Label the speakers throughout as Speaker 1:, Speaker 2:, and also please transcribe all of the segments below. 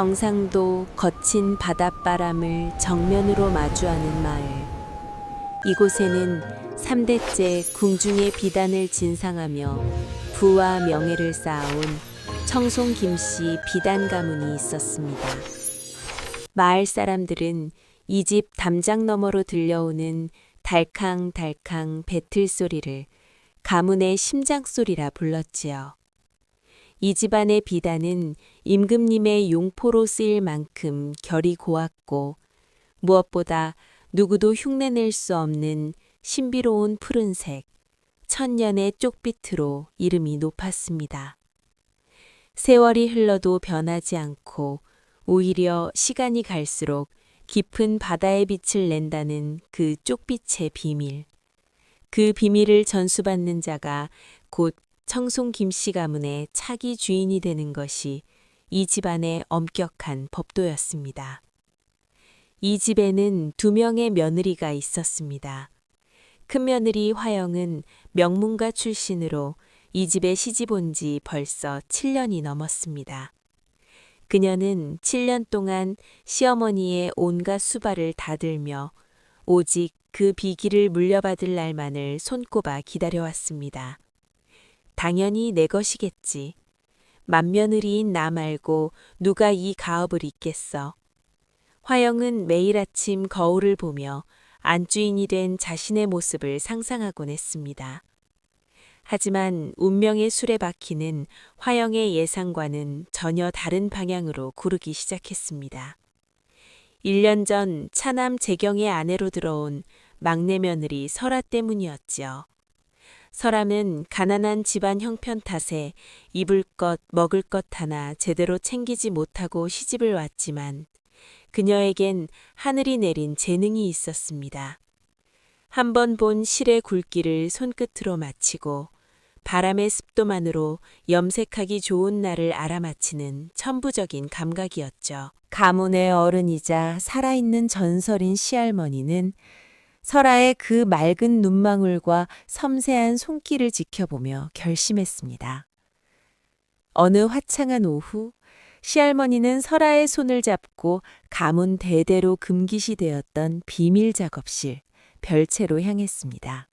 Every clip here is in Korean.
Speaker 1: 경상도 거친 바닷바람을 정면으로 마주하는 마을. 이곳에는 3대째 궁중의 비단을 진상하며 부와 명예를 쌓아온 청송 김씨 비단 가문이 있었습니다. 마을 사람들은 이 집 담장 너머로 들려오는 달캉달캉 배틀 소리를 가문의 심장 소리라 불렀지요. 이 집안의 비단은 임금님의 용포로 쓰일 만큼 결이 고왔고 무엇보다 누구도 흉내낼 수 없는 신비로운 푸른색, 천년의 쪽빛으로 이름이 높았습니다. 세월이 흘러도 변하지 않고 오히려 시간이 갈수록 깊은 바다의 빛을 낸다는 그 쪽빛의 비밀. 그 비밀을 전수받는 자가 곧 청송 김씨 가문의 차기 주인이 되는 것이 이 집안의 엄격한 법도였습니다. 이 집에는 2명의 며느리가 있었습니다. 큰 며느리 화영은 명문가 출신으로 이 집에 시집 온 지 벌써 7년이 넘었습니다. 그녀는 7년 동안 시어머니의 온갖 수발을 다 들며 오직 그 비기를 물려받을 날만을 손꼽아 기다려왔습니다. 당연히 내 것이겠지. 맏며느리인 나 말고 누가 이 가업을 잇겠어. 화영은 매일 아침 거울을 보며 안주인이 된 자신의 모습을 상상하곤 했습니다. 하지만 운명의 수레바퀴는 화영의 예상과는 전혀 다른 방향으로 구르기 시작했습니다. 1년 전 차남 재경의 아내로 들어온 막내 며느리 설아 때문이었지요. 설아는 가난한 집안 형편 탓에 입을 것 먹을 것 하나 제대로 챙기지 못하고 시집을 왔지만 그녀에겐 하늘이 내린 재능이 있었습니다. 한 번 본 실의 굵기를 손끝으로 맞히고 바람의 습도만으로 염색하기 좋은 날을 알아맞히는 천부적인 감각이었죠. 가문의 어른이자 살아있는 전설인 시할머니는 설아의 그 맑은 눈망울과 섬세한 손길을 지켜보며 결심했습니다. 어느 화창한 오후, 시할머니는 설아의 손을 잡고 가문 대대로 금기시 되었던 비밀 작업실, 별채로 향했습니다.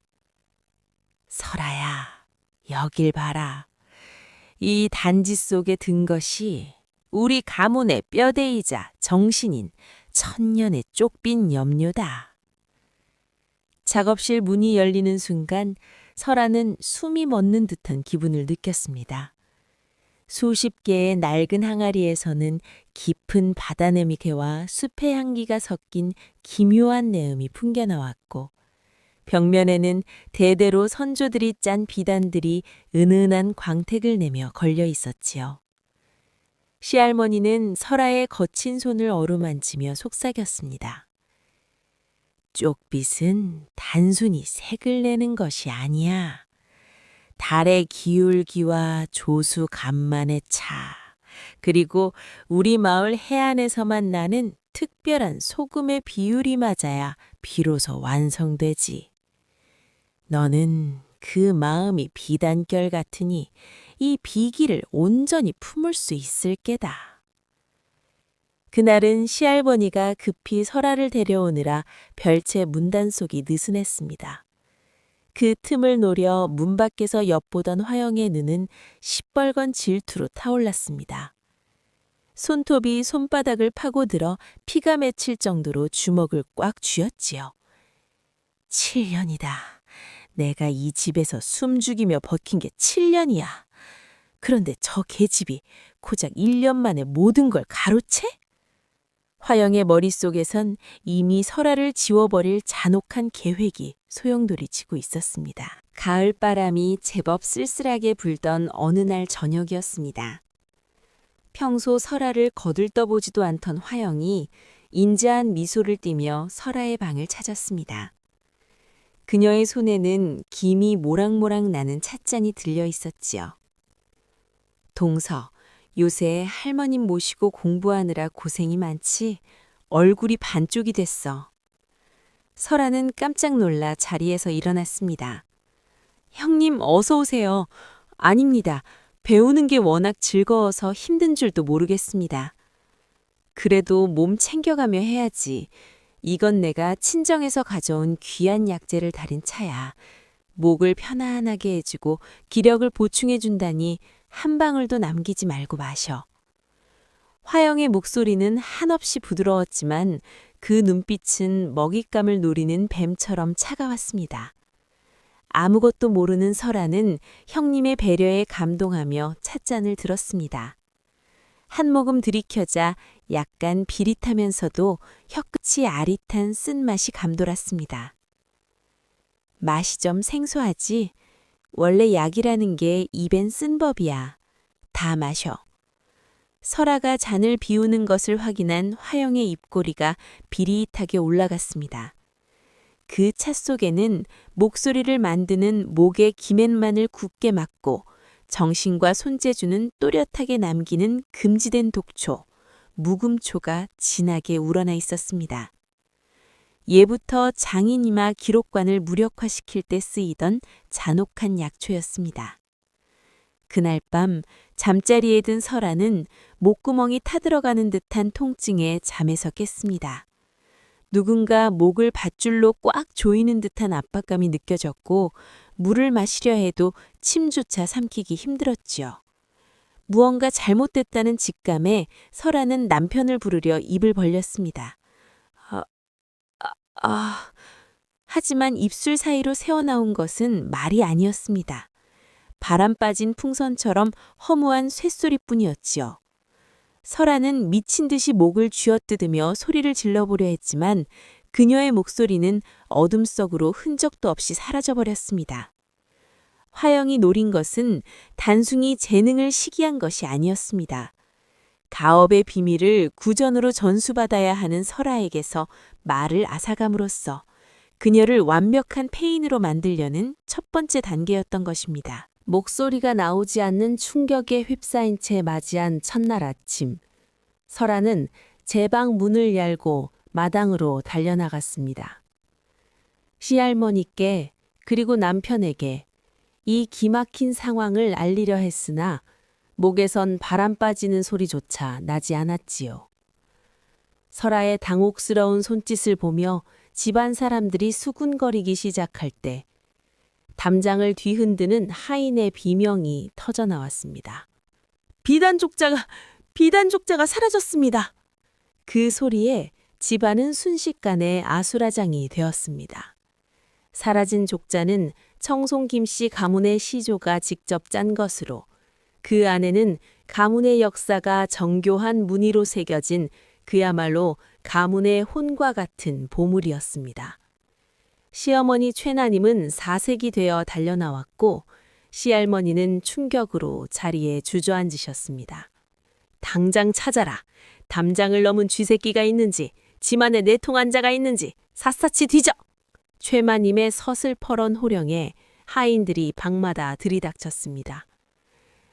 Speaker 1: 설아야, 여길 봐라. 이 단지 속에 든 것이 우리 가문의 뼈대이자 정신인 천년의 쪽빛 염료다. 작업실 문이 열리는 순간 설아는 숨이 멎는 듯한 기분을 느꼈습니다. 수십 개의 낡은 항아리에서는 깊은 바다 내미개와 숲의 향기가 섞인 기묘한 내음이 풍겨나왔고 벽면에는 대대로 선조들이 짠 비단들이 은은한 광택을 내며 걸려 있었지요. 시할머니는 설아의 거친 손을 어루만지며 속삭였습니다. 쪽빛은 단순히 색을 내는 것이 아니야. 달의 기울기와 조수 간만의 차, 그리고 우리 마을 해안에서만 나는 특별한 소금의 비율이 맞아야 비로소 완성되지. 너는 그 마음이 비단결 같으니 이 비기를 온전히 품을 수 있을 게다. 그날은 시할머니가 급히 설아를 데려오느라 별채 문단속이 느슨했습니다. 그 틈을 노려 문 밖에서 엿보던 화영의 눈은 시뻘건 질투로 타올랐습니다. 손톱이 손바닥을 파고들어 피가 맺힐 정도로 주먹을 꽉 쥐었지요. 7년이다. 내가 이 집에서 숨죽이며 버틴 게 7년이야. 그런데 저 계집이 고작 1년 만에 모든 걸 가로채? 화영의 머릿속에선 이미 설아를 지워버릴 잔혹한 계획이 소용돌이치고 있었습니다. 가을바람이 제법 쓸쓸하게 불던 어느 날 저녁이었습니다. 평소 설아를 거들떠보지도 않던 화영이 인자한 미소를 띠며 설아의 방을 찾았습니다. 그녀의 손에는 김이 모락모락 나는 찻잔이 들려 있었지요. 동서, 요새 할머님 모시고 공부하느라 고생이 많지 얼굴이 반쪽이 됐어. 설아는 깜짝 놀라 자리에서 일어났습니다. 형님 어서 오세요. 아닙니다. 배우는 게 워낙 즐거워서 힘든 줄도 모르겠습니다. 그래도 몸 챙겨가며 해야지. 이건 내가 친정에서 가져온 귀한 약재를 달인 차야. 목을 편안하게 해주고 기력을 보충해준다니 한 방울도 남기지 말고 마셔. 화영의 목소리는 한없이 부드러웠지만 그 눈빛은 먹잇감을 노리는 뱀처럼 차가웠습니다. 아무것도 모르는 설아는 형님의 배려에 감동하며 찻잔을 들었습니다. 한 모금 들이켜자 약간 비릿하면서도 혀끝이 아릿한 쓴맛이 감돌았습니다. 맛이 좀 생소하지? 원래 약이라는 게 입엔 쓴 법이야. 다 마셔. 설아가 잔을 비우는 것을 확인한 화영의 입꼬리가 비릿하게 올라갔습니다. 그 차 속에는 목소리를 만드는 목의 기맨만을 굳게 막고 정신과 손재주는 또렷하게 남기는 금지된 독초, 묵음초가 진하게 우러나 있었습니다. 예부터 장인이마 기록관을 무력화시킬 때 쓰이던 잔혹한 약초였습니다. 그날 밤 잠자리에 든 설아는 목구멍이 타들어가는 듯한 통증에 잠에서 깼습니다. 누군가 목을 밧줄로 꽉 조이는 듯한 압박감이 느껴졌고 물을 마시려 해도 침조차 삼키기 힘들었지요. 무언가 잘못됐다는 직감에 설아는 남편을 부르려 입을 벌렸습니다. 하지만 입술 사이로 새어나온 것은 말이 아니었습니다. 바람 빠진 풍선처럼 허무한 쇳소리뿐이었지요. 설아는 미친 듯이 목을 쥐어뜯으며 소리를 질러보려 했지만 그녀의 목소리는 어둠 속으로 흔적도 없이 사라져버렸습니다. 화영이 노린 것은 단순히 재능을 시기한 것이 아니었습니다. 가업의 비밀을 구전으로 전수받아야 하는 설아에게서 말을 앗아감으로써 그녀를 완벽한 폐인으로 만들려는 첫 번째 단계였던 것입니다. 목소리가 나오지 않는 충격에 휩싸인 채 맞이한 첫날 아침, 설아는 제 방 문을 열고 마당으로 달려나갔습니다. 시할머니께 그리고 남편에게 이 기막힌 상황을 알리려 했으나 목에선 바람 빠지는 소리조차 나지 않았지요. 설아의 당혹스러운 손짓을 보며 집안 사람들이 수군거리기 시작할 때 담장을 뒤흔드는 하인의 비명이 터져나왔습니다. 비단족자가 사라졌습니다. 그 소리에 집안은 순식간에 아수라장이 되었습니다. 사라진 족자는 청송 김씨 가문의 시조가 직접 짠 것으로 그 안에는 가문의 역사가 정교한 무늬로 새겨진 그야말로 가문의 혼과 같은 보물이었습니다. 시어머니 최나님은 사색이 되어 달려나왔고 시할머니는 충격으로 자리에 주저앉으셨습니다. 당장 찾아라. 담장을 넘은 쥐새끼가 있는지 집안에 내통한 자가 있는지 샅샅이 뒤져. 최마님의 서슬퍼런 호령에 하인들이 방마다 들이닥쳤습니다.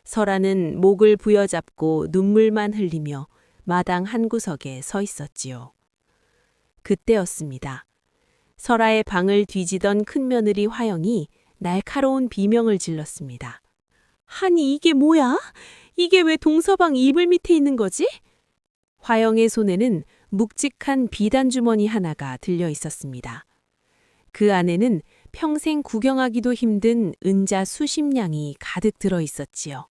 Speaker 1: 설아는 목을 부여잡고 눈물만 흘리며 마당 한 구석에 서 있었지요. 그때였습니다. 설아의 방을 뒤지던 큰며느리 화영이 날카로운 비명을 질렀습니다. 아니 이게 뭐야? 이게 왜 동서방 이불 밑에 있는 거지? 화영의 손에는 묵직한 비단주머니 하나가 들려 있었습니다. 그 안에는 평생 구경하기도 힘든 은자 수십 냥이 가득 들어 있었지요.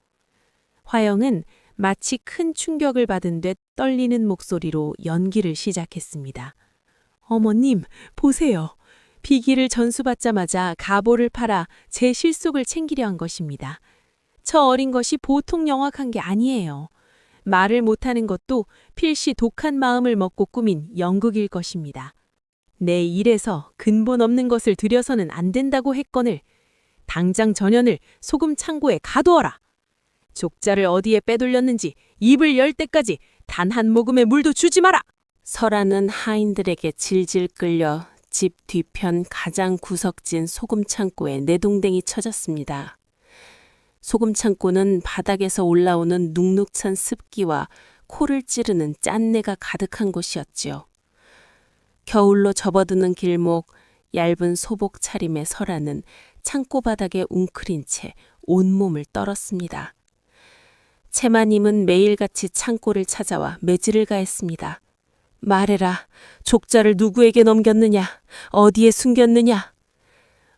Speaker 1: 화영은 마치 큰 충격을 받은 듯 떨리는 목소리로 연기를 시작했습니다. 어머님, 보세요. 비기를 전수받자마자 가보를 팔아 제 실속을 챙기려 한 것입니다. 저 어린 것이 보통 영악한 게 아니에요. 말을 못하는 것도 필시 독한 마음을 먹고 꾸민 연극일 것입니다. 내 일에서 근본 없는 것을 들여서는 안 된다고 했거늘 당장 전현을 소금 창고에 가두어라. 족자를 어디에 빼돌렸는지 입을 열 때까지 단 한 모금의 물도 주지 마라. 설아는 하인들에게 질질 끌려 집 뒤편 가장 구석진 소금 창고에 내동댕이 쳐졌습니다. 소금 창고는 바닥에서 올라오는 눅눅한 습기와 코를 찌르는 짠내가 가득한 곳이었지요. 겨울로 접어드는 길목, 얇은 소복 차림의 설아는 창고 바닥에 웅크린 채 온몸을 떨었습니다. 채마님은 매일같이 창고를 찾아와 매질을 가했습니다. 말해라. 족자를 누구에게 넘겼느냐? 어디에 숨겼느냐?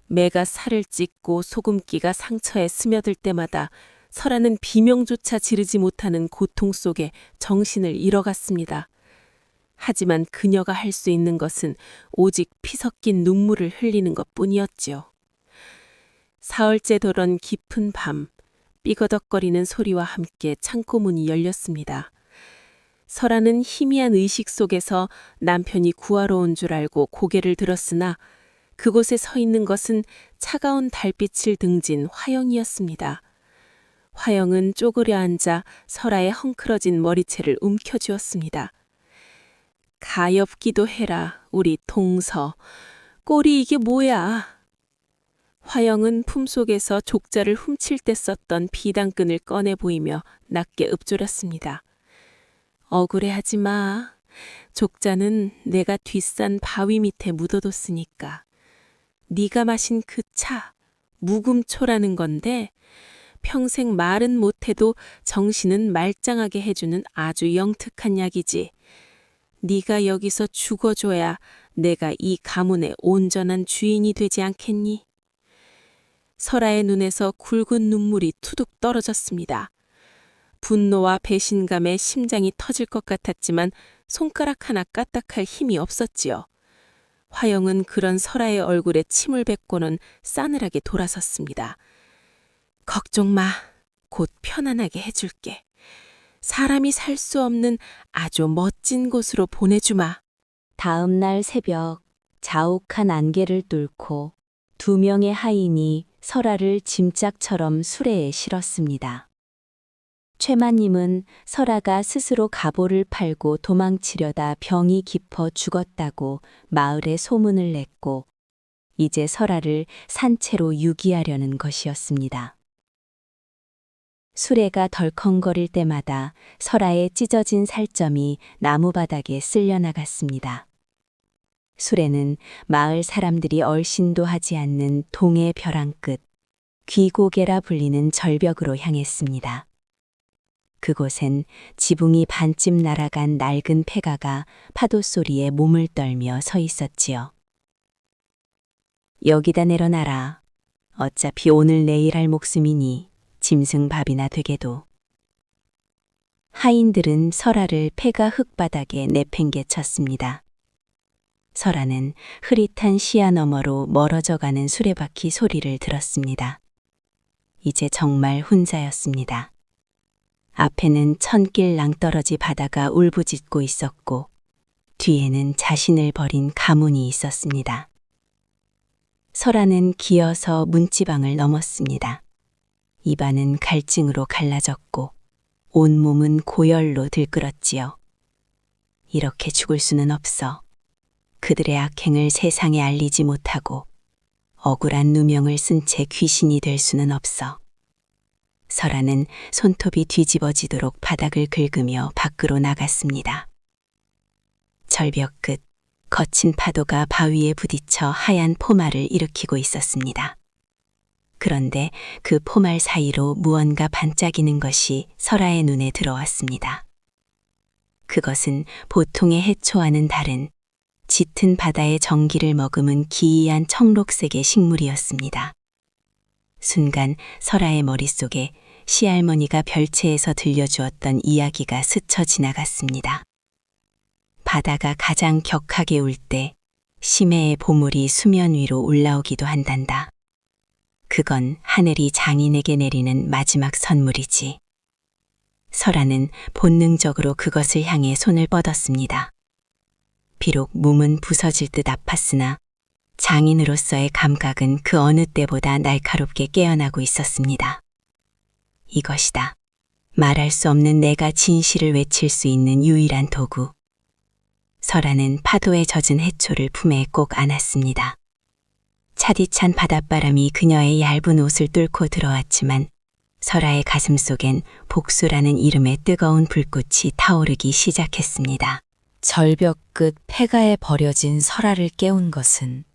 Speaker 1: 매가 살을 찢고 소금기가 상처에 스며들 때마다 설아는 비명조차 지르지 못하는 고통 속에 정신을 잃어갔습니다. 하지만 그녀가 할 수 있는 것은 오직 피 섞인 눈물을 흘리는 것뿐이었지요. 사흘째 돌던 깊은 밤, 삐거덕거리는 소리와 함께 창고 문이 열렸습니다. 설아는 희미한 의식 속에서 남편이 구하러 온 줄 알고 고개를 들었으나 그곳에 서 있는 것은 차가운 달빛을 등진 화영이었습니다. 화영은 쪼그려 앉아 설아의 헝클어진 머리채를 움켜쥐었습니다. 가엾기도 해라, 우리 동서. 꼴이 이게 뭐야? 화영은 품속에서 족자를 훔칠 때 썼던 비단끈을 꺼내 보이며 낮게 읊조렸습니다. 억울해하지 마. 족자는 내가 뒷산 바위 밑에 묻어뒀으니까. 네가 마신 그 차, 묵음초라는 건데 평생 말은 못해도 정신은 말짱하게 해주는 아주 영특한 약이지. 네가 여기서 죽어줘야 내가 이 가문의 온전한 주인이 되지 않겠니? 설아의 눈에서 굵은 눈물이 투둑 떨어졌습니다. 분노와 배신감에 심장이 터질 것 같았지만 손가락 하나 까딱할 힘이 없었지요. 화영은 그런 설아의 얼굴에 침을 뱉고는 싸늘하게 돌아섰습니다. 걱정 마. 곧 편안하게 해줄게. 사람이 살 수 없는 아주 멋진 곳으로 보내주마. 다음 날 새벽 자욱한 안개를 뚫고 2명의 하인이 설아를 짐짝처럼 수레에 실었습니다. 최마님은 설아가 스스로 갑오를 팔고 도망치려다 병이 깊어 죽었다고 마을에 소문을 냈고 이제 설아를 산채로 유기하려는 것이었습니다. 수레가 덜컹거릴 때마다 설아의 찢어진 살점이 나무바닥에 쓸려나갔습니다. 수레는 마을 사람들이 얼씬도 하지 않는 동해 벼랑 끝, 귀고개라 불리는 절벽으로 향했습니다. 그곳엔 지붕이 반쯤 날아간 낡은 폐가가 파도 소리에 몸을 떨며 서 있었지요. 여기다 내려놔라. 어차피 오늘 내일 할 목숨이니 짐승밥이나 되게도. 하인들은 설아를 폐가 흙바닥에 내팽개쳤습니다. 설아는 흐릿한 시야 너머로 멀어져가는 수레바퀴 소리를 들었습니다. 이제 정말 혼자였습니다. 앞에는 천길 낭떠러지 바다가 울부짖고 있었고 뒤에는 자신을 버린 가문이 있었습니다. 설아는 기어서 문지방을 넘었습니다. 입안은 갈증으로 갈라졌고 온몸은 고열로 들끓었지요. 이렇게 죽을 수는 없어. 그들의 악행을 세상에 알리지 못하고 억울한 누명을 쓴 채 귀신이 될 수는 없어. 설아는 손톱이 뒤집어지도록 바닥을 긁으며 밖으로 나갔습니다. 절벽 끝 거친 파도가 바위에 부딪혀 하얀 포말을 일으키고 있었습니다. 그런데 그 포말 사이로 무언가 반짝이는 것이 설아의 눈에 들어왔습니다. 그것은 보통의 해초와는 다른 짙은 바다의 전기를 머금은 기이한 청록색의 식물이었습니다. 순간 설아의 머릿속에 시할머니가 별채에서 들려주었던 이야기가 스쳐 지나갔습니다. 바다가 가장 격하게 울 때 심해의 보물이 수면 위로 올라오기도 한단다. 그건 하늘이 장인에게 내리는 마지막 선물이지. 설아는 본능적으로 그것을 향해 손을 뻗었습니다. 비록 몸은 부서질 듯 아팠으나 장인으로서의 감각은 그 어느 때보다 날카롭게 깨어나고 있었습니다. 이것이다. 말할 수 없는 내가 진실을 외칠 수 있는 유일한 도구. 설아는 파도에 젖은 해초를 품에 꼭 안았습니다. 차디찬 바닷바람이 그녀의 얇은 옷을 뚫고 들어왔지만 설아의 가슴 속엔 복수라는 이름의 뜨거운 불꽃이 타오르기 시작했습니다. 절벽 끝 폐가에 버려진 설아를 깨운 것은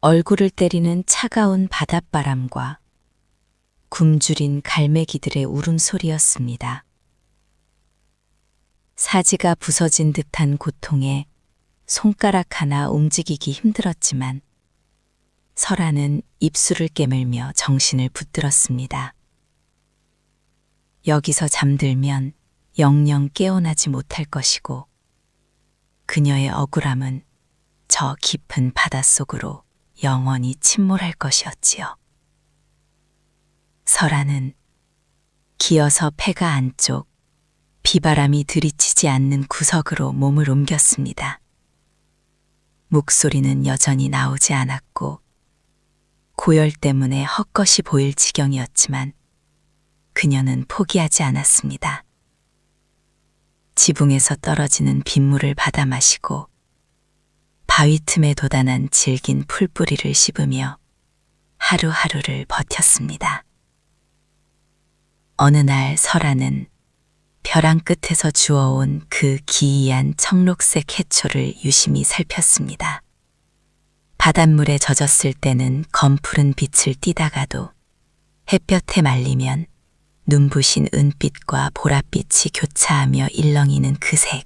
Speaker 1: 얼굴을 때리는 차가운 바닷바람과
Speaker 2: 굶주린 갈매기들의 울음소리였습니다. 사지가 부서진 듯한 고통에 손가락 하나 움직이기 힘들었지만 설아는 입술을 깨물며 정신을 붙들었습니다. 여기서 잠들면 영영 깨어나지 못할 것이고 그녀의 억울함은 저 깊은 바닷속으로 영원히 침몰할 것이었지요. 설아는 기어서 폐가 안쪽 비바람이 들이치지 않는 구석으로 몸을 옮겼습니다. 목소리는 여전히 나오지 않았고 고열 때문에 헛것이 보일 지경이었지만 그녀는 포기하지 않았습니다. 지붕에서 떨어지는 빗물을 받아 마시고 바위 틈에 돋아난 질긴 풀뿌리를 씹으며 하루하루를 버텼습니다. 어느 날 설아는 벼랑 끝에서 주워온 그 기이한 청록색 해초를 유심히 살폈습니다. 바닷물에 젖었을 때는 검푸른 빛을 띠다가도 햇볕에 말리면 눈부신 은빛과 보랏빛이 교차하며 일렁이는 그 색.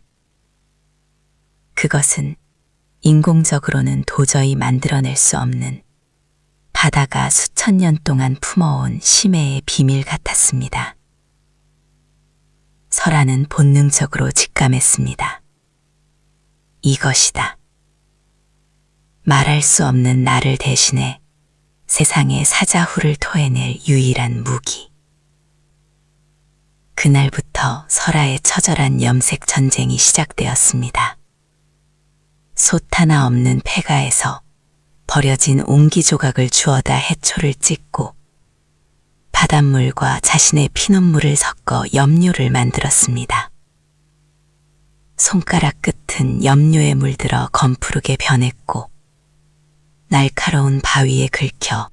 Speaker 2: 그것은 인공적으로는 도저히 만들어낼 수 없는 바다가 수천 년 동안 품어온 심해의 비밀 같았습니다. 설아는 본능적으로 직감했습니다. 이것이다. 말할 수 없는 나를 대신해 세상의 사자후를 토해낼 유일한 무기. 그날부터 설아의 처절한 염색 전쟁이 시작되었습니다. 솥 하나 없는 폐가에서 버려진 옹기 조각을 주워다 해초를 찍고 바닷물과 자신의 피눈물을 섞어 염료를 만들었습니다. 손가락 끝은 염료에 물들어 검푸르게 변했고 날카로운 바위에 긁혀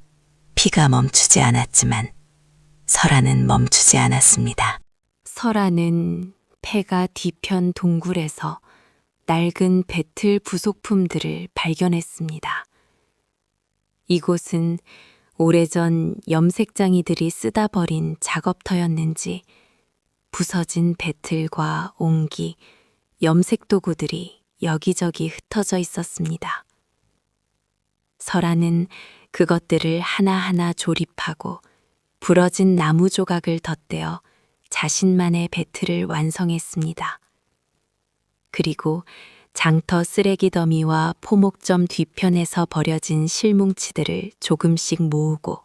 Speaker 2: 피가 멈추지 않았지만 설아는 멈추지 않았습니다. 설아는 폐가 뒤편 동굴에서 낡은 배틀 부속품들을 발견했습니다. 이곳은 오래전 염색장이들이 쓰다 버린 작업터였는지 부서진 배틀과 옹기, 염색 도구들이 여기저기 흩어져 있었습니다. 설아는 그것들을 하나하나 조립하고 부러진 나무 조각을 덧대어 자신만의 배틀을 완성했습니다. 그리고 장터 쓰레기 더미와 포목점 뒤편에서 버려진 실뭉치들을 조금씩 모으고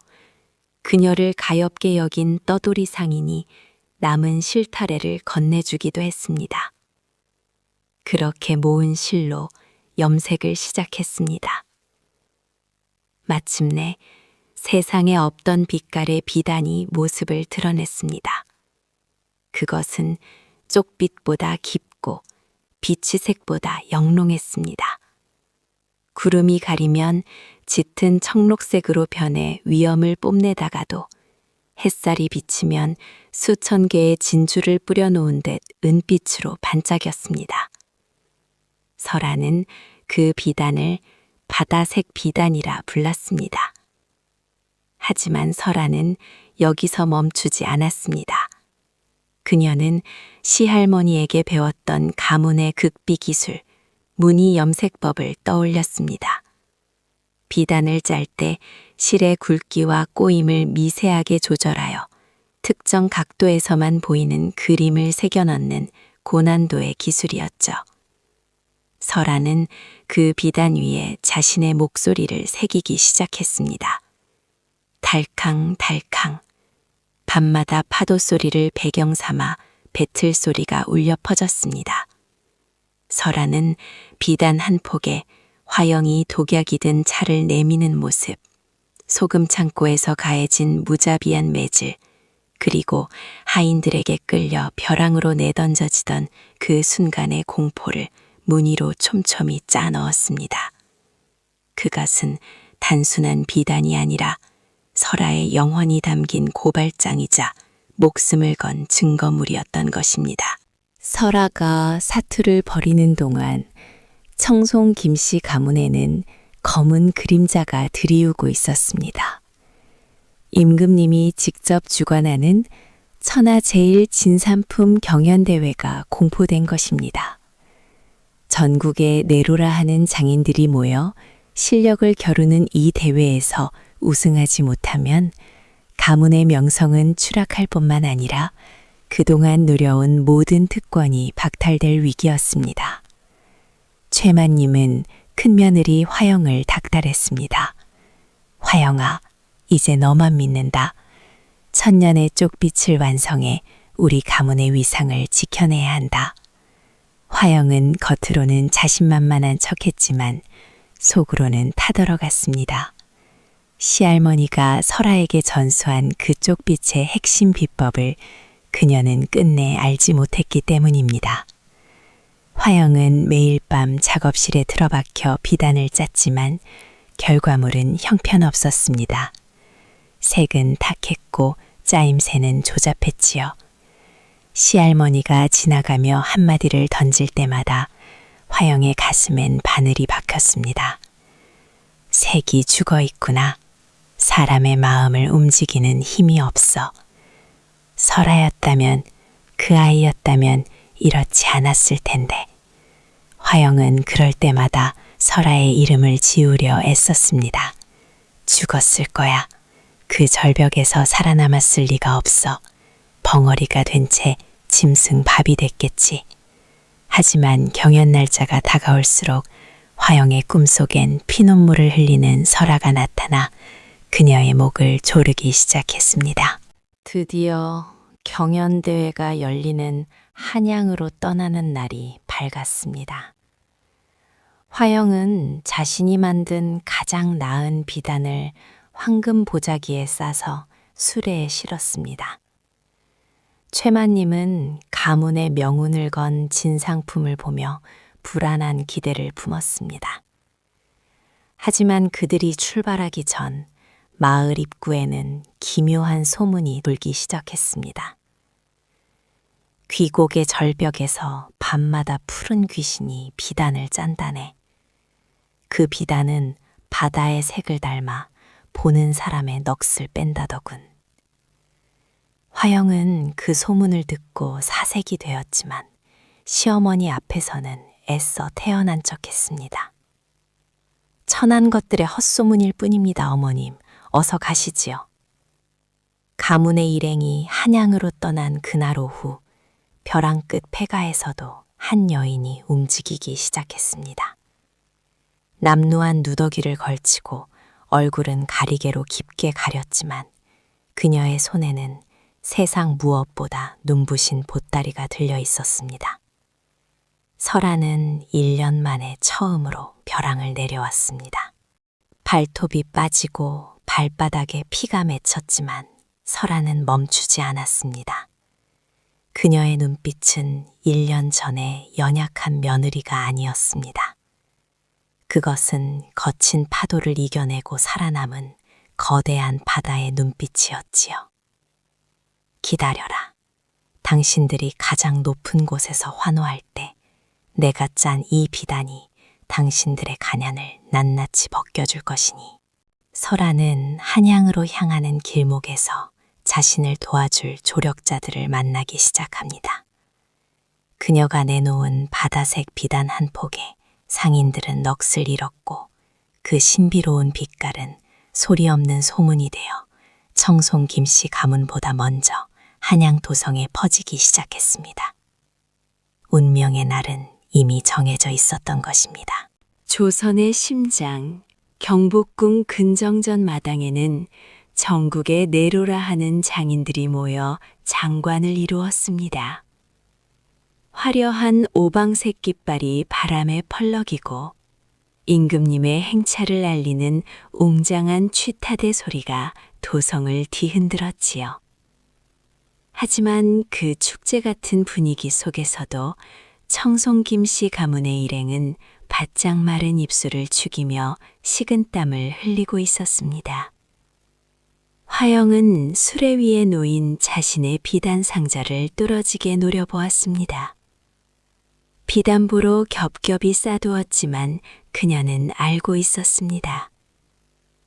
Speaker 2: 그녀를 가엾게 여긴 떠돌이 상인이 남은 실타래를 건네주기도 했습니다. 그렇게 모은 실로 염색을 시작했습니다. 마침내 세상에 없던 빛깔의 비단이 모습을 드러냈습니다. 그것은 쪽빛보다 깊고 빛이 색보다 영롱했습니다. 구름이 가리면 짙은 청록색으로 변해 위엄을 뽐내다가도 햇살이 비치면 수천 개의 진주를 뿌려놓은 듯 은빛으로 반짝였습니다. 설아는 그 비단을 바다색 비단이라 불렀습니다. 하지만 설아는 여기서 멈추지 않았습니다. 그녀는 시할머니에게 배웠던 가문의 극비 기술, 무늬 염색법을 떠올렸습니다. 비단을 짤 때 실의 굵기와 꼬임을 미세하게 조절하여 특정 각도에서만 보이는 그림을 새겨 넣는 고난도의 기술이었죠. 설아는 그 비단 위에 자신의 목소리를 새기기 시작했습니다. 달캉달캉. 밤마다 파도 소리를 배경 삼아 배틀 소리가 울려 퍼졌습니다. 설아는 비단 한 폭에 화영이 독약이 든 차를 내미는 모습, 소금 창고에서 가해진 무자비한 매질, 그리고 하인들에게 끌려 벼랑으로 내던져지던 그 순간의 공포를 무늬로 촘촘히 짜 넣었습니다. 그것은 단순한 비단이 아니라 설아의 영혼이 담긴 고발장이자 목숨을 건 증거물이었던 것입니다. 설아가 사투를 벌이는 동안 청송 김씨 가문에는 검은 그림자가 드리우고 있었습니다.
Speaker 1: 임금님이 직접 주관하는 천하 제일 진산품 경연대회가 공포된 것입니다. 전국에 내로라 하는 장인들이 모여 실력을 겨루는 이 대회에서 우승하지 못하면 가문의 명성은 추락할 뿐만 아니라 그동안 누려온 모든 특권이 박탈될 위기였습니다. 최만님은 큰며느리 화영을 닥달했습니다. 화영아, 이제 너만 믿는다. 천년의 쪽빛을 완성해 우리 가문의 위상을 지켜내야 한다. 화영은 겉으로는 자신만만한 척했지만 속으로는 타들어갔습니다. 시할머니가 설아에게 전수한 그 쪽빛의 핵심 비법을 그녀는 끝내 알지 못했기 때문입니다. 화영은 매일 밤 작업실에 틀어박혀 비단을 짰지만 결과물은 형편없었습니다. 색은 탁했고 짜임새는 조잡했지요. 시할머니가 지나가며 한마디를 던질 때마다 화영의 가슴엔 바늘이 박혔습니다. 색이 죽어 있구나. 사람의 마음을 움직이는 힘이 없어. 설아였다면, 그 아이였다면 이렇지 않았을 텐데. 화영은 그럴 때마다 설아의 이름을 지우려 애썼습니다. 죽었을 거야. 그 절벽에서 살아남았을 리가 없어. 벙어리가 된 채 짐승 밥이 됐겠지. 하지만 경연 날짜가 다가올수록 화영의 꿈속엔 피눈물을 흘리는 설아가 나타나 그녀의 목을 조르기 시작했습니다. 드디어 경연대회가 열리는 한양으로 떠나는 날이 밝았습니다. 화영은 자신이 만든 가장 나은 비단을 황금 보자기에 싸서 수레에 실었습니다. 최만님은 가문의 명운을 건 진상품을 보며 불안한 기대를 품었습니다. 하지만 그들이 출발하기 전 마을 입구에는 기묘한 소문이 돌기 시작했습니다. 귀곡의 절벽에서 밤마다 푸른 귀신이 비단을 짠다네. 그 비단은 바다의 색을 닮아 보는 사람의 넋을 뺀다더군. 화영은 그 소문을 듣고 사색이 되었지만 시어머니 앞에서는 애써 태어난 척했습니다. 천한 것들의 헛소문일 뿐입니다, 어머님. 어서 가시지요. 가문의 일행이 한양으로 떠난 그날 오후 벼랑 끝 폐가에서도 한 여인이 움직이기 시작했습니다. 남루한 누더기를 걸치고 얼굴은 가리개로 깊게 가렸지만 그녀의 손에는 세상 무엇보다 눈부신 보따리가 들려 있었습니다. 설아는 1년 만에 처음으로 벼랑을 내려왔습니다. 발톱이 빠지고 발바닥에 피가 맺혔지만 설아는 멈추지 않았습니다. 그녀의 눈빛은 1년 전에 연약한 며느리가 아니었습니다. 그것은 거친 파도를 이겨내고 살아남은 거대한 바다의 눈빛이었지요. 기다려라. 당신들이 가장 높은 곳에서 환호할 때 내가 짠 이 비단이 당신들의 가난을 낱낱이 벗겨줄 것이니. 설아는 한양으로 향하는 길목에서 자신을 도와줄 조력자들을 만나기 시작합니다. 그녀가 내놓은 바다색 비단 한 폭에 상인들은 넋을 잃었고 그 신비로운 빛깔은 소리 없는 소문이 되어 청송 김씨 가문보다 먼저 한양 도성에 퍼지기 시작했습니다. 운명의 날은 이미 정해져 있었던 것입니다. 조선의 심장, 경복궁 근정전 마당에는 전국의 내로라 하는 장인들이 모여 장관을 이루었습니다. 화려한 오방색 깃발이 바람에 펄럭이고 임금님의 행차를 알리는 웅장한 취타대 소리가 도성을 뒤흔들었지요. 하지만 그 축제 같은 분위기 속에서도 청송 김씨 가문의 일행은 바짝 마른 입술을 죽이며 식은땀을 흘리고 있었습니다. 화영은 수레 위에 놓인 자신의 비단 상자를 뚫어지게 노려보았습니다. 비단보로 겹겹이 싸두었지만 그녀는 알고 있었습니다.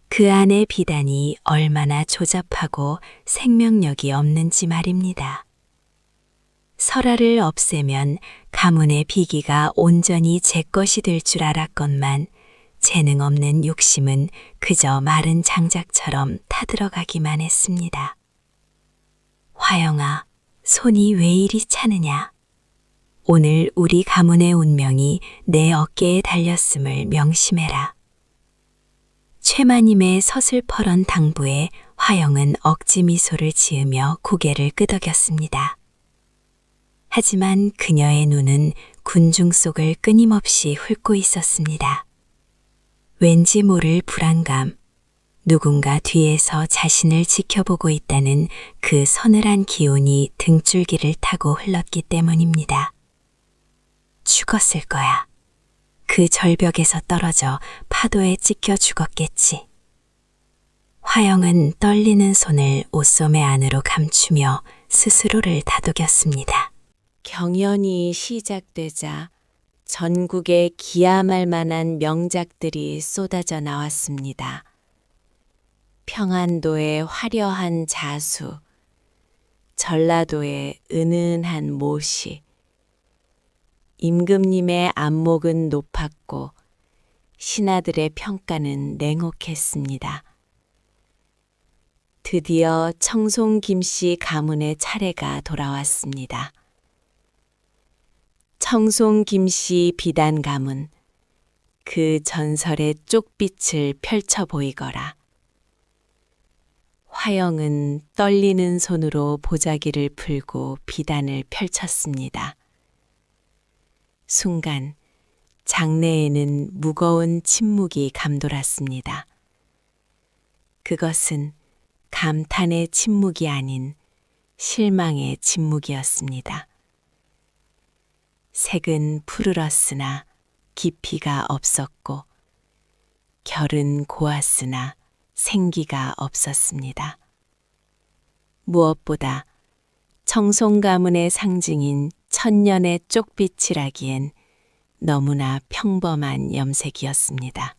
Speaker 2: 그 안의 비단이 얼마나 조잡하고 생명력이 없는지 말입니다. 설화를 없애면 가문의 비기가 온전히 제 것이 될 줄 알았건만 재능 없는 욕심은 그저 마른 장작처럼 타들어가기만 했습니다. 화영아, 손이 왜 이리 차느냐? 오늘 우리 가문의 운명이 내 어깨에 달렸음을 명심해라. 최마님의 서슬퍼런 당부에 화영은 억지 미소를 지으며 고개를 끄덕였습니다. 하지만 그녀의 눈은 군중 속을 끊임없이 훑고 있었습니다. 왠지 모를 불안감, 누군가 뒤에서 자신을 지켜보고 있다는 그 서늘한 기운이 등줄기를 타고 흘렀기 때문입니다. 죽었을 거야. 그 절벽에서 떨어져 파도에 찢겨 죽었겠지. 화영은 떨리는 손을 옷소매 안으로 감추며 스스로를 다독였습니다.
Speaker 1: 경연이 시작되자 전국에 기함할 만한 명작들이 쏟아져 나왔습니다. 평안도의 화려한 자수, 전라도의 은은한 모시, 임금님의 안목은 높았고 신하들의 평가는 냉혹했습니다. 드디어 청송 김씨 가문의 차례가 돌아왔습니다. 청송 김씨 비단 가문, 그 전설의 쪽빛을 펼쳐 보이거라. 화영은 떨리는 손으로 보자기를 풀고 비단을 펼쳤습니다. 순간 장내에는 무거운 침묵이 감돌았습니다. 그것은 감탄의 침묵이 아닌 실망의 침묵이었습니다. 색은 푸르렀으나 깊이가 없었고 결은 고왔으나 생기가 없었습니다. 무엇보다 청송 가문의 상징인 천년의 쪽빛이라기엔 너무나 평범한 염색이었습니다.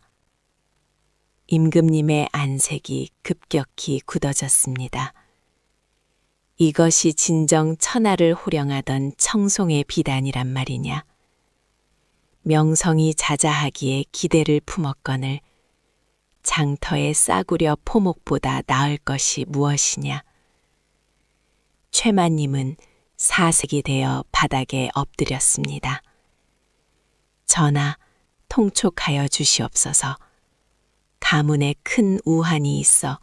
Speaker 1: 임금님의 안색이 급격히 굳어졌습니다. 이것이 진정 천하를 호령하던 청송의 비단이란 말이냐. 명성이 자자하기에 기대를 품었거늘 장터에 싸구려 포목보다 나을 것이 무엇이냐. 최마님은 사색이 되어 바닥에 엎드렸습니다. 전하, 통촉하여 주시옵소서. 가문에 큰 우환이 있어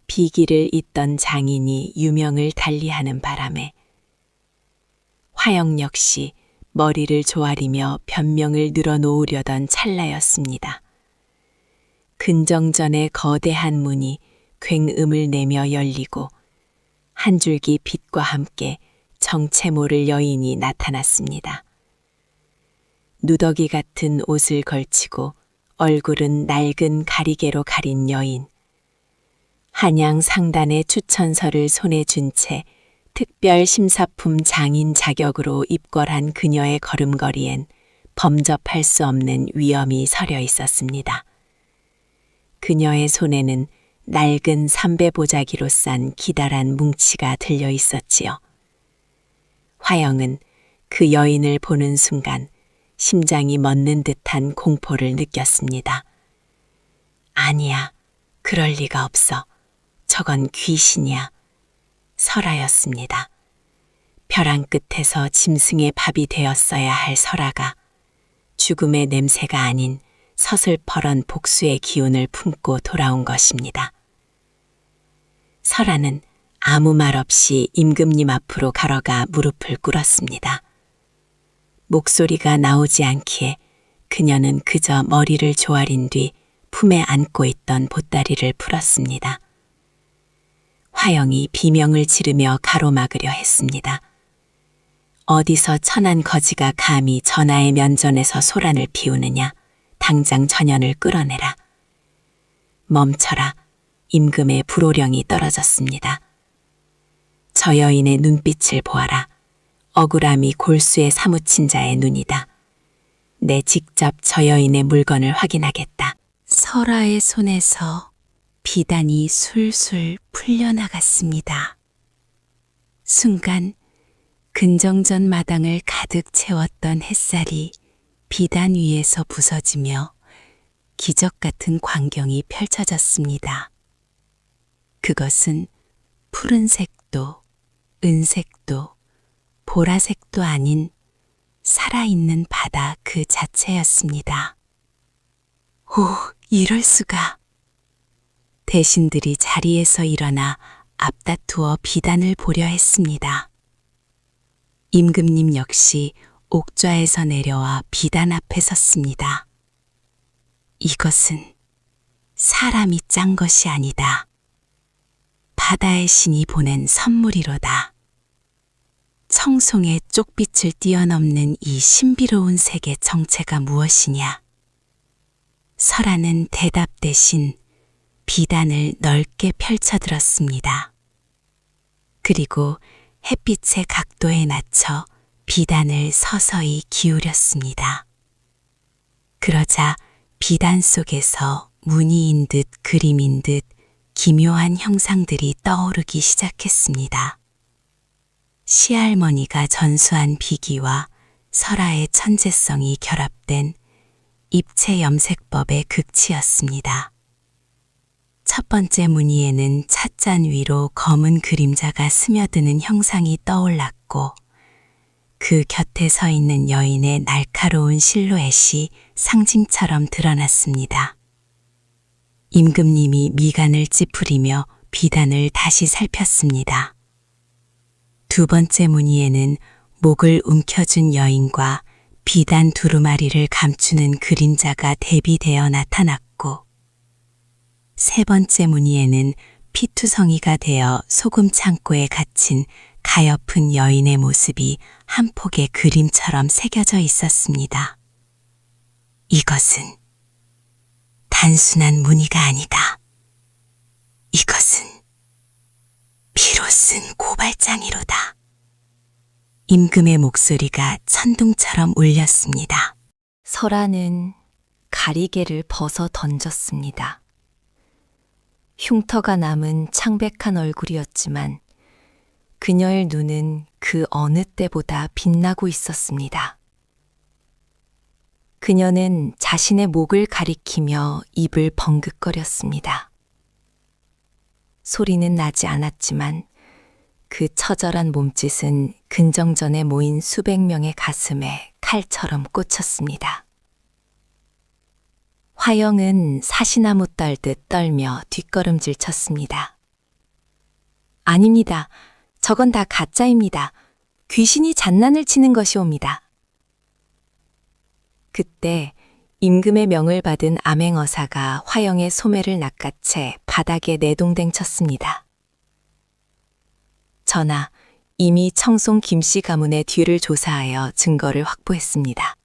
Speaker 1: 비기를 잇던 장인이 유명을 달리하는 바람에 화영 역시 머리를 조아리며 변명을 늘어놓으려던 찰나였습니다. 근정전의 거대한 문이 굉음을 내며 열리고 한 줄기 빛과 함께 정체 모를 여인이 나타났습니다. 누더기 같은 옷을 걸치고 얼굴은 낡은 가리개로 가린 여인. 한양 상단의 추천서를 손에 쥔 채 특별 심사품 장인 자격으로 입궐한 그녀의 걸음걸이엔 범접할 수 없는 위엄이 서려 있었습니다. 그녀의 손에는 낡은 삼배 보자기로 싼 기다란 뭉치가 들려 있었지요. 화영은 그 여인을 보는 순간 심장이 멎는 듯한 공포를 느꼈습니다. 아니야, 그럴 리가 없어. 저건 귀신이야. 설아였습니다. 벼랑 끝에서 짐승의 밥이 되었어야 할 설아가 죽음의 냄새가 아닌 서슬퍼런 복수의 기운을 품고 돌아온 것입니다. 설아는 아무 말 없이 임금님 앞으로 걸어가 무릎을 꿇었습니다. 목소리가 나오지 않기에 그녀는 그저 머리를 조아린 뒤 품에 안고 있던 보따리를 풀었습니다. 화영이 비명을 지르며 가로막으려 했습니다. 어디서 천한 거지가 감히 전하의 면전에서 소란을 피우느냐. 당장 전연을 끌어내라. 멈춰라. 임금의 불호령이 떨어졌습니다. 저 여인의 눈빛을 보아라. 억울함이 골수에 사무친 자의 눈이다. 내 직접 저 여인의 물건을 확인하겠다. 설아의 손에서
Speaker 2: 비단이 술술 풀려나갔습니다. 순간 근정전 마당을 가득 채웠던 햇살이 비단 위에서 부서지며 기적 같은 광경이 펼쳐졌습니다. 그것은 푸른색도 은색도 보라색도 아닌 살아있는 바다 그 자체였습니다. 오, 이럴 수가. 대신들이 자리에서 일어나 앞다투어 비단을 보려 했습니다. 임금님 역시 옥좌에서 내려와 비단 앞에 섰습니다. 이것은 사람이 짠 것이 아니다. 바다의 신이 보낸 선물이로다. 청송의 쪽빛을 뛰어넘는 이 신비로운 색의 정체가 무엇이냐? 설하는 대답 대신 비단을 넓게 펼쳐들었습니다. 그리고 햇빛의 각도에 맞춰 비단을 서서히 기울였습니다. 그러자 비단 속에서 무늬인 듯 그림인 듯 기묘한 형상들이 떠오르기 시작했습니다. 시할머니가 전수한 비기와 설아의 천재성이 결합된 입체 염색법의 극치였습니다. 첫 번째 무늬에는 찻잔 위로 검은 그림자가 스며드는 형상이 떠올랐고 그 곁에 서 있는 여인의 날카로운 실루엣이 상징처럼 드러났습니다. 임금님이 미간을 찌푸리며 비단을 다시 살폈습니다. 두 번째 무늬에는 목을 움켜쥔 여인과 비단 두루마리를 감추는 그림자가 대비되어 나타났고 세 번째 무늬에는 피투성이가 되어 소금 창고에 갇힌 가엾은 여인의 모습이 한 폭의 그림처럼 새겨져 있었습니다. 이것은 단순한 무늬가 아니다. 이것은 피로 쓴 고발장이로다. 임금의 목소리가 천둥처럼 울렸습니다.
Speaker 3: 설아는 가리개를 벗어 던졌습니다. 흉터가 남은 창백한 얼굴이었지만 그녀의 눈은 그 어느 때보다 빛나고 있었습니다. 그녀는 자신의 목을 가리키며 입을 벙긋거렸습니다. 소리는 나지 않았지만 그 처절한 몸짓은 근정전에 모인 수백 명의 가슴에 칼처럼 꽂혔습니다. 화영은 사시나무 떨듯 떨며 뒷걸음질 쳤습니다. 아닙니다. 저건 다 가짜입니다. 귀신이 장난을 치는 것이옵니다. 그때 임금의 명을 받은 암행어사가 화영의 소매를 낚아채 바닥에 내동댕 쳤습니다. 전하, 이미 청송 김씨 가문의 뒤를 조사하여 증거를 확보했습니다.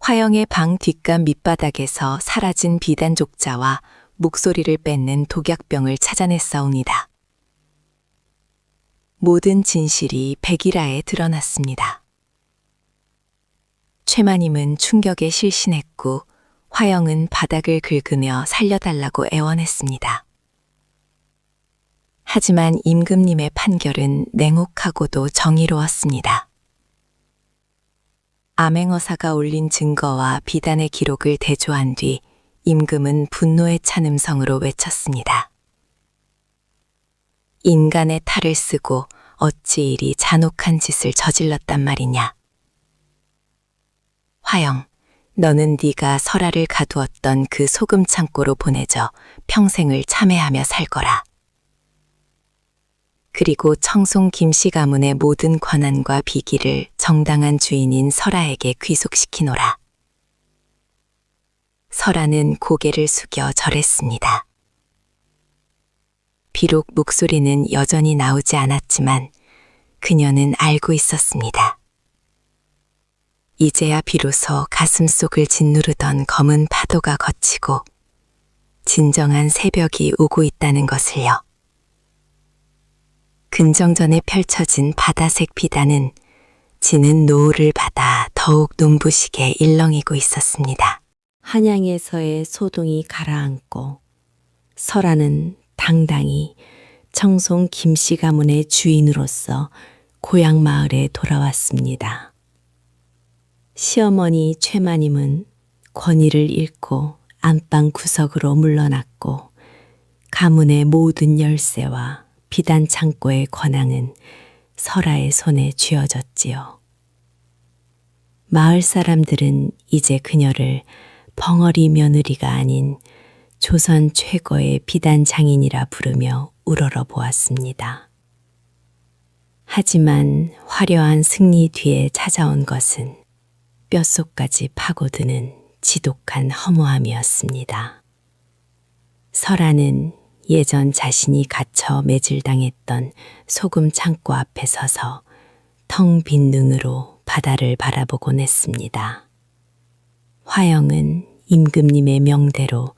Speaker 3: 화영의 방 뒷간 밑바닥에서 사라진 비단 족자와 목소리를 뺏는 독약병을 찾아냈사옵니다. 모든 진실이 백일하에 드러났습니다. 최마님은 충격에 실신했고 화영은 바닥을 긁으며 살려달라고 애원했습니다. 하지만 임금님의 판결은 냉혹하고도 정의로웠습니다. 암행어사가 올린 증거와 비단의 기록을 대조한 뒤 임금은 분노에 찬 음성으로 외쳤습니다. 인간의 탈을 쓰고 어찌 이리 잔혹한 짓을 저질렀단 말이냐. 화영, 너는 네가 설아를 가두었던 그 소금 창고로 보내져 평생을 참회하며 살 거라. 그리고 청송 김씨 가문의 모든 권한과 비기를 정당한 주인인 설아에게 귀속시키노라. 설아는 고개를 숙여 절했습니다. 비록 목소리는 여전히 나오지 않았지만 그녀는 알고 있었습니다. 이제야 비로소 가슴속을 짓누르던 검은 파도가 걷히고 진정한 새벽이 오고 있다는 것을요. 근정전에 펼쳐진 바다색 비단은 지는 노을을 받아 더욱 눈부시게 일렁이고 있었습니다.
Speaker 1: 한양에서의 소동이 가라앉고
Speaker 3: 설아는 당당히 청송 김씨 가문의 주인으로서 고향 마을에 돌아왔습니다. 시어머니 최마님은 권위를 잃고 안방 구석으로 물러났고 가문의 모든 열쇠와 비단 창고의 권한은 설아의 손에 쥐어졌지요. 마을 사람들은 이제 그녀를 벙어리 며느리가 아닌 조선 최고의 비단 장인이라 부르며 우러러 보았습니다. 하지만 화려한 승리 뒤에 찾아온 것은 뼛속까지 파고드는 지독한 허무함이었습니다. 설아는 예전 자신이 갇혀 매질당했던 소금 창고 앞에 서서 텅 빈 눈으로 바다를 바라보곤 했습니다. 화영은 임금님의 명대로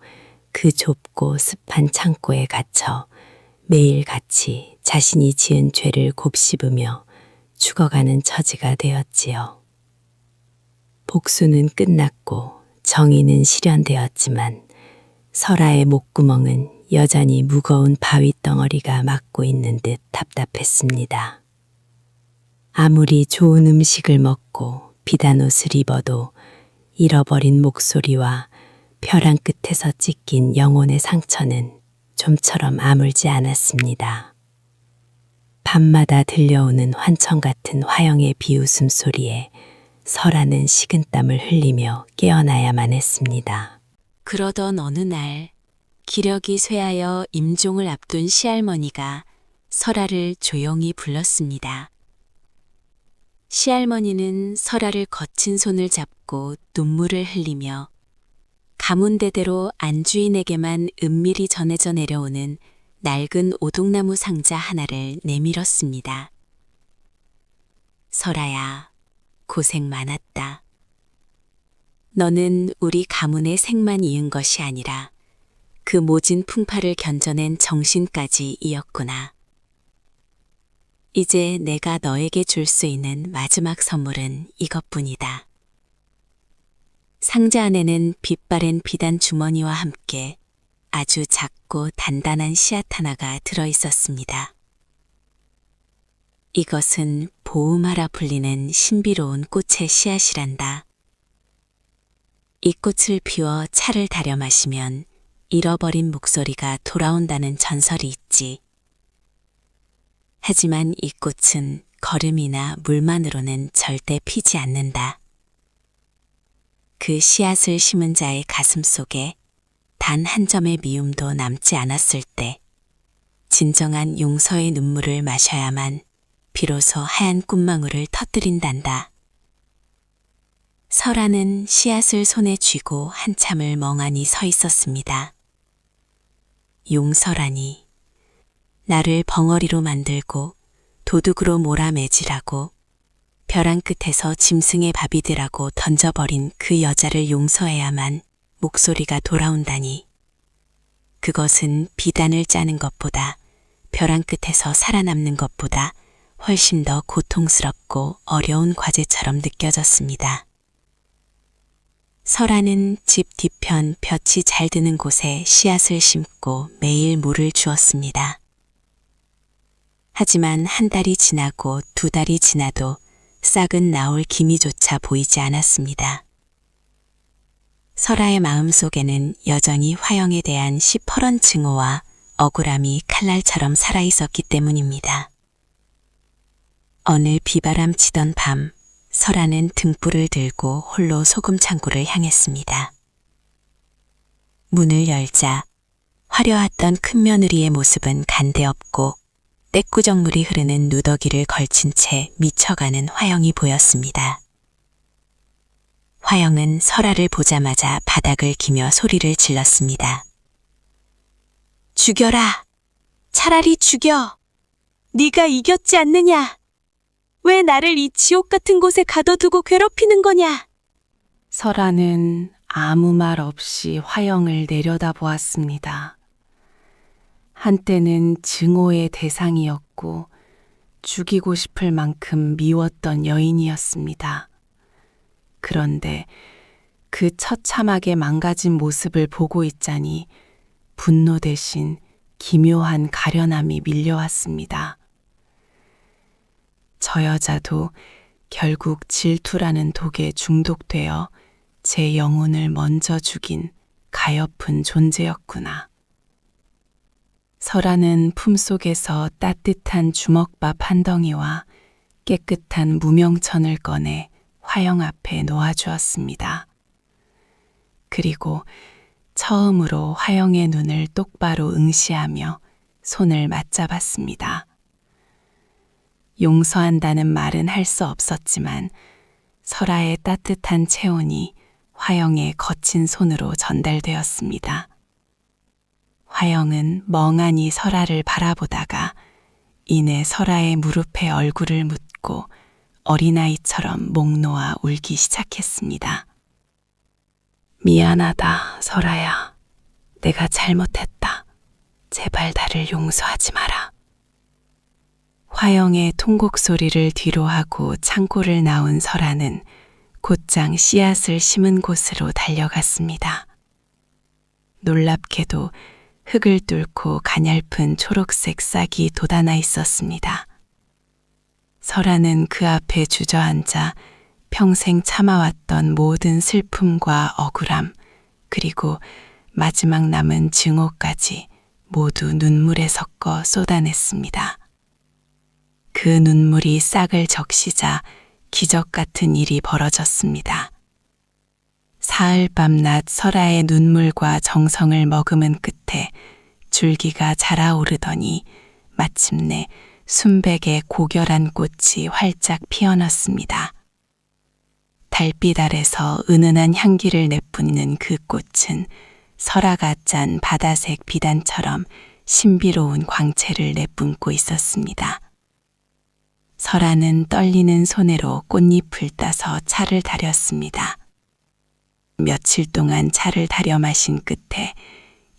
Speaker 3: 그 좁고 습한 창고에 갇혀 매일같이 자신이 지은 죄를 곱씹으며 죽어가는 처지가 되었지요. 복수는 끝났고 정의는 실현되었지만 설아의 목구멍은 여전히 무거운 바위 덩어리가 막고 있는 듯 답답했습니다. 아무리 좋은 음식을 먹고 비단 옷을 입어도 잃어버린 목소리와 벼랑 끝에서 찢긴 영혼의 상처는 좀처럼 아물지 않았습니다. 밤마다 들려오는 환청 같은 화영의 비웃음 소리에 설아는 식은땀을 흘리며 깨어나야만 했습니다.
Speaker 1: 그러던 어느 날 기력이 쇠하여 임종을 앞둔 시할머니가 설아를 조용히 불렀습니다. 시할머니는 설아를 거친 손을 잡고 눈물을 흘리며 가문대대로 안주인에게만 은밀히 전해져 내려오는 낡은 오동나무 상자 하나를 내밀었습니다. 설아야, 고생 많았다. 너는 우리 가문의 생만 이은 것이 아니라 그 모진 풍파를 견뎌낸 정신까지 이었구나. 이제 내가 너에게 줄 수 있는 마지막 선물은 이것뿐이다. 상자 안에는 빛바랜 비단 주머니와 함께 아주 작고 단단한 씨앗 하나가 들어있었습니다. 이것은 보음하라 불리는 신비로운 꽃의 씨앗이란다. 이 꽃을 피워 차를 달여 마시면 잃어버린 목소리가 돌아온다는 전설이 있지. 하지만 이 꽃은 거름이나 물만으로는 절대 피지 않는다. 그 씨앗을 심은 자의 가슴 속에 단 한 점의 미움도 남지 않았을 때 진정한 용서의 눈물을 마셔야만 비로소 하얀 꽃망울을 터뜨린단다. 설아는 씨앗을 손에 쥐고 한참을 멍하니 서 있었습니다. 용서라니, 나를 벙어리로 만들고 도둑으로 몰아매질하고 벼랑 끝에서 짐승의 밥이 되라고 던져버린 그 여자를 용서해야만 목소리가 돌아온다니. 그것은 비단을 짜는 것보다 벼랑 끝에서 살아남는 것보다 훨씬 더 고통스럽고 어려운 과제처럼 느껴졌습니다. 설아는 집 뒤편 볕이 잘 드는 곳에 씨앗을 심고 매일 물을 주었습니다. 하지만 한 달이 지나고 두 달이 지나도 싹은 나올 기미조차 보이지 않았습니다. 설아의 마음속에는 여전히 화영에 대한 시퍼런 증오와 억울함이 칼날처럼 살아있었기 때문입니다. 어느 비바람 치던 밤, 설아는 등불을 들고 홀로 소금 창고를 향했습니다. 문을 열자 화려했던 큰 며느리의 모습은 간데없고 떼꾸정물이 흐르는 누더기를 걸친 채 미쳐가는 화영이 보였습니다. 화영은 설아를 보자마자 바닥을 기며 소리를 질렀습니다. 죽여라! 차라리 죽여! 네가 이겼지 않느냐! 왜 나를 이 지옥 같은 곳에 가둬두고 괴롭히는 거냐?
Speaker 4: 설아는 아무 말 없이 화영을 내려다보았습니다. 한때는 증오의 대상이었고 죽이고 싶을 만큼 미웠던 여인이었습니다. 그런데 그 처참하게 망가진 모습을 보고 있자니 분노 대신 기묘한 가련함이 밀려왔습니다. 저 여자도 결국 질투라는 독에 중독되어 제 영혼을 먼저 죽인 가엾은 존재였구나. 설아는 품속에서 따뜻한 주먹밥 한 덩이와 깨끗한 무명천을 꺼내 화영 앞에 놓아주었습니다. 그리고 처음으로 화영의 눈을 똑바로 응시하며 손을 맞잡았습니다. 용서한다는 말은 할 수 없었지만 설아의 따뜻한 체온이 화영의 거친 손으로 전달되었습니다. 화영은 멍하니 설아를 바라보다가 이내 설아의 무릎에 얼굴을 묻고 어린아이처럼 목 놓아 울기 시작했습니다. 미안하다, 설아야. 내가 잘못했다. 제발 나를 용서하지 마라. 화영의 통곡 소리를 뒤로하고 창고를 나온 설아는 곧장 씨앗을 심은 곳으로 달려갔습니다. 놀랍게도 흙을 뚫고 가냘픈 초록색 싹이 돋아나 있었습니다. 설아는 그 앞에 주저앉아 평생 참아왔던 모든 슬픔과 억울함, 그리고 마지막 남은 증오까지 모두 눈물에 섞어 쏟아냈습니다. 그 눈물이 싹을 적시자 기적 같은 일이 벌어졌습니다. 사흘 밤낮 설아의 눈물과 정성을 머금은 끝에 줄기가 자라오르더니 마침내 순백의 고결한 꽃이 활짝 피어났습니다. 달빛 아래서 은은한 향기를 내뿜는 그 꽃은 설아가 짠 바다색 비단처럼 신비로운 광채를 내뿜고 있었습니다. 설아는 떨리는 손으로 꽃잎을 따서 차를 다렸습니다. 며칠 동안 차를 다려 마신 끝에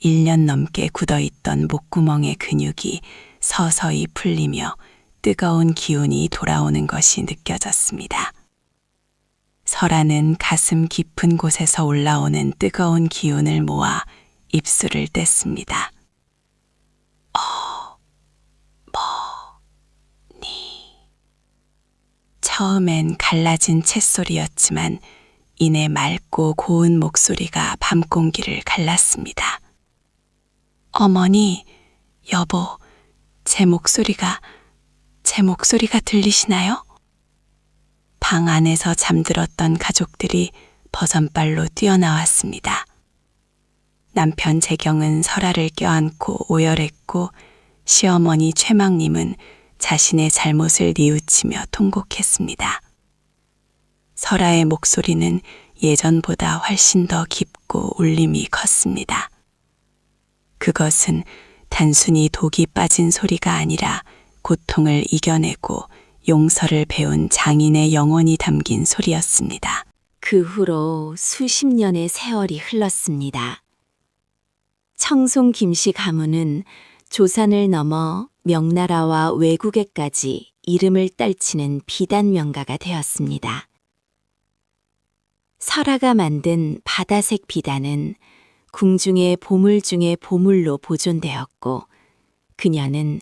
Speaker 4: 1년 넘게 굳어있던 목구멍의 근육이 서서히 풀리며 뜨거운 기운이 돌아오는 것이 느껴졌습니다. 설아는 가슴 깊은 곳에서 올라오는 뜨거운 기운을 모아 입술을 뗐습니다. 처음엔 갈라진 쳇소리였지만 이내 맑고 고운 목소리가 밤 공기를 갈랐습니다. 어머니, 여보, 제 목소리가 들리시나요? 방 안에서 잠들었던 가족들이 버선발로 뛰어나왔습니다. 남편 재경은 설아를 껴안고 오열했고 시어머니 최망님은 자신의 잘못을 뉘우치며 통곡했습니다. 설아의 목소리는 예전보다 훨씬 더 깊고 울림이 컸습니다. 그것은 단순히 독이 빠진 소리가 아니라 고통을 이겨내고 용서를 배운 장인의 영혼이 담긴 소리였습니다.
Speaker 3: 그 후로 수십 년의 세월이 흘렀습니다. 청송 김씨 가문은 조선을 넘어 명나라와 외국에까지 이름을 떨치는 비단 명가가 되었습니다. 설아가 만든 바다색 비단은 궁중의 보물 중의 보물로 보존되었고 그녀는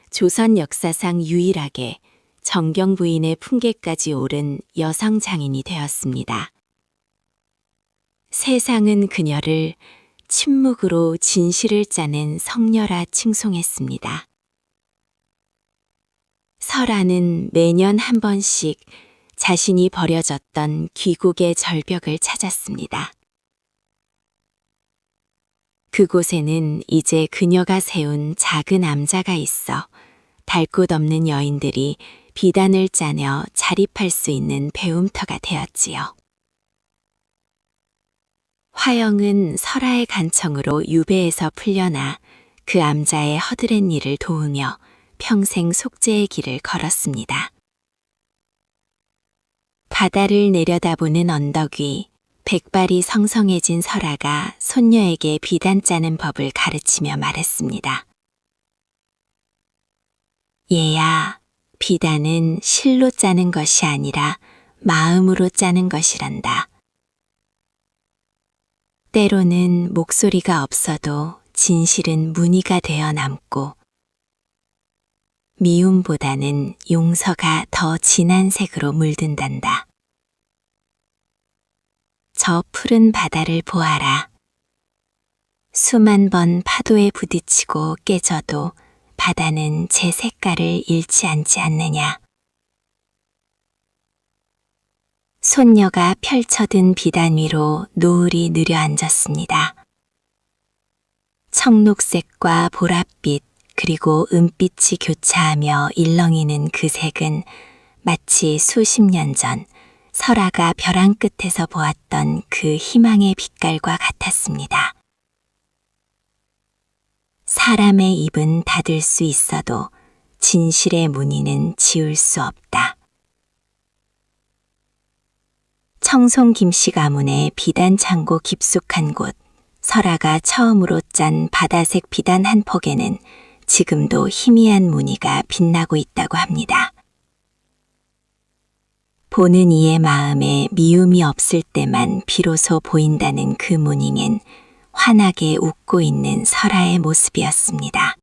Speaker 3: 조선 역사상 유일하게 정경 부인의 풍계까지 오른 여성 장인이 되었습니다. 세상은 그녀를 침묵으로 진실을 짜낸 성녀라 칭송했습니다. 설아는 매년 한 번씩 자신이 버려졌던 귀국의 절벽을 찾았습니다. 그곳에는 이제 그녀가 세운 작은 암자가 있어 달 곳 없는 여인들이 비단을 짜며 자립할 수 있는 배움터가 되었지요. 화영은 설아의 간청으로 유배에서 풀려나 그 암자의 허드렛 일을 도우며 평생 속죄의 길을 걸었습니다. 바다를 내려다보는 언덕 위 백발이 성성해진 설아가 손녀에게 비단 짜는 법을 가르치며 말했습니다. 얘야, 비단은 실로 짜는 것이 아니라 마음으로 짜는 것이란다. 때로는 목소리가 없어도 진실은 무늬가 되어 남고 미움보다는 용서가 더 진한 색으로 물든단다. 저 푸른 바다를 보아라. 수만 번 파도에 부딪히고 깨져도 바다는 제 색깔을 잃지 않지 않느냐. 손녀가 펼쳐든 비단 위로 노을이 느려앉았습니다. 청록색과 보랏빛 그리고 은빛이 교차하며 일렁이는 그 색은 마치 수십 년 전 설아가 벼랑 끝에서 보았던 그 희망의 빛깔과 같았습니다. 사람의 입은 닫을 수 있어도 진실의 무늬는 지울 수 없다. 청송 김씨 가문의 비단 창고 깊숙한 곳, 설아가 처음으로 짠 바다색 비단 한 폭에는 지금도 희미한 무늬가 빛나고 있다고 합니다. 보는 이의 마음에 미움이 없을 때만 비로소 보인다는 그 무늬는 환하게 웃고 있는 설아의 모습이었습니다.